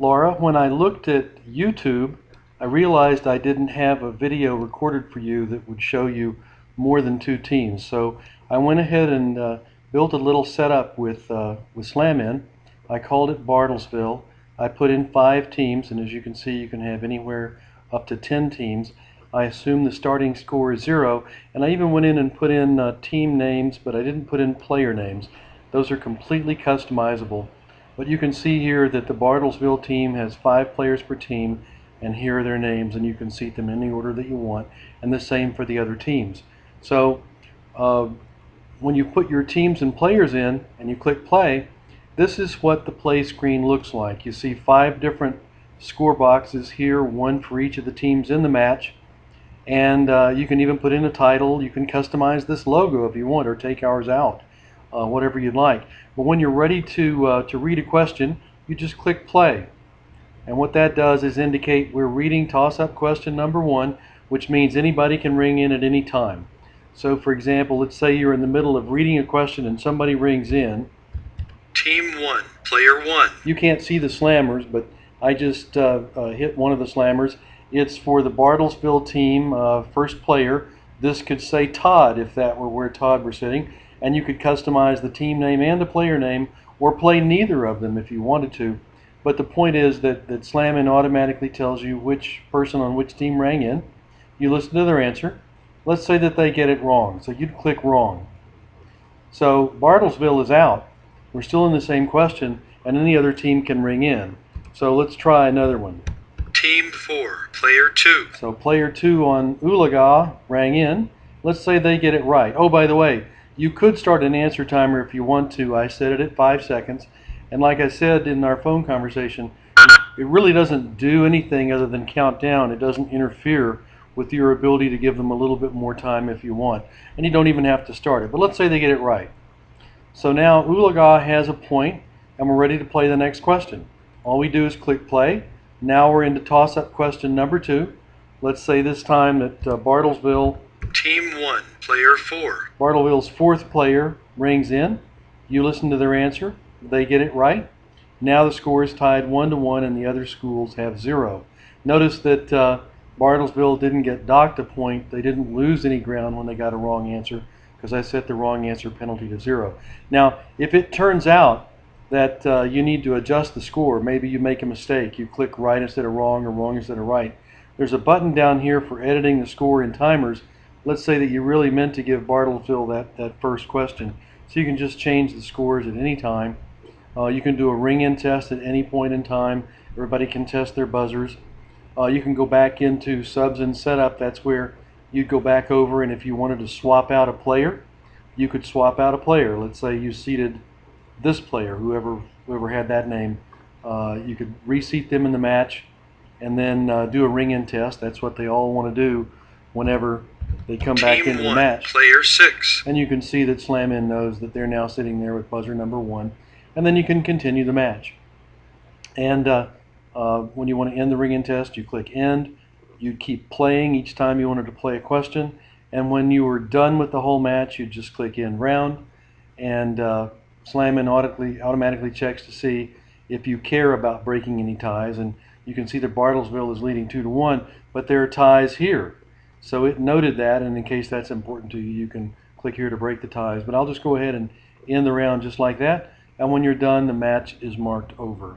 Laura, when I looked at YouTube, I realized I didn't have a video recorded for you that would show you more than two teams. So I went ahead and built a little setup with Slam-In. I called it Bartlesville. I put in 5 teams, and as you can see, you can have anywhere up to 10 teams. I assume the starting score is 0, and I even went in and put in team names, but I didn't put in player names. Those are completely customizable. But you can see here that the Bartlesville team has 5 players per team, and here are their names, and you can seat them in the order that you want, and the same for the other teams. So when you put your teams and players in and you click play, this is what the play screen looks like. You see 5 different score boxes here, 1 for each of the teams in the match, and you can even put in a title. You can customize this logo if you want, or take ours out, whatever you'd like. But when you're ready to read a question, you just click play. And what that does is indicate we're reading toss-up question number 1, which means anybody can ring in at any time. So for example, let's say you're in the middle of reading a question and somebody rings in. Team 1, player 1. You can't see the slammers, but I just hit one of the slammers. It's for the Bartlesville team, first player. This could say Todd if that were where Todd were sitting. And you could customize the team name and the player name, or play neither of them if you wanted to. But the point is that Slam-In automatically tells you which person on which team rang in. You listen to their answer. Let's say that they get it wrong, so you'd click wrong. So Bartlesville is out. We're still in the same question, and any other team can ring in. So let's try another one. Team 4, player 2. So player 2 on Oologah rang in. Let's say they get it right. Oh, by the way, you could start an answer timer if you want to. I set it at 5 seconds. And like I said in our phone conversation, it really doesn't do anything other than count down. It doesn't interfere with your ability to give them a little bit more time if you want. And you don't even have to start it. But let's say they get it right. So now Oologah has a point, and we're ready to play the next question. All we do is click play. Now we're into toss-up question number 2. Let's say this time that Bartlesville, Team 1, player 4. Bartlesville's 4th player rings in. You listen to their answer. They get it right. Now the score is tied 1-1, and the other schools have 0. Notice that Bartlesville didn't get docked a point. They didn't lose any ground when they got a wrong answer, because I set the wrong answer penalty to 0. Now, if it turns out that you need to adjust the score, maybe you make a mistake, you click right instead of wrong or wrong instead of right, there's a button down here for editing the score in timers. Let's say that you really meant to give Bartlesville that first question. So you can just change the scores at any time. You can do a ring-in test at any point in time. Everybody can test their buzzers. You can go back into subs and setup. That's where you'd go back over, and if you wanted to swap out a player, you could swap out a player. Let's say you seated this player, whoever had that name. You could reseat them in the match and then do a ring-in test. That's what they all want to do whenever they come back into the match. Player 6. And you can see that Slam-In knows that they're now sitting there with buzzer number 1. And then you can continue the match. And when you want to end the ring-in test, you click end. You'd keep playing each time you wanted to play a question. And when you were done with the whole match, you'd just click end round. And Slam-In automatically checks to see if you care about breaking any ties. And you can see that Bartlesville is leading 2-1, but there are ties here. So it noted that, and in case that's important to you, you can click here to break the ties. But I'll just go ahead and end the round just like that. And when you're done, the match is marked over.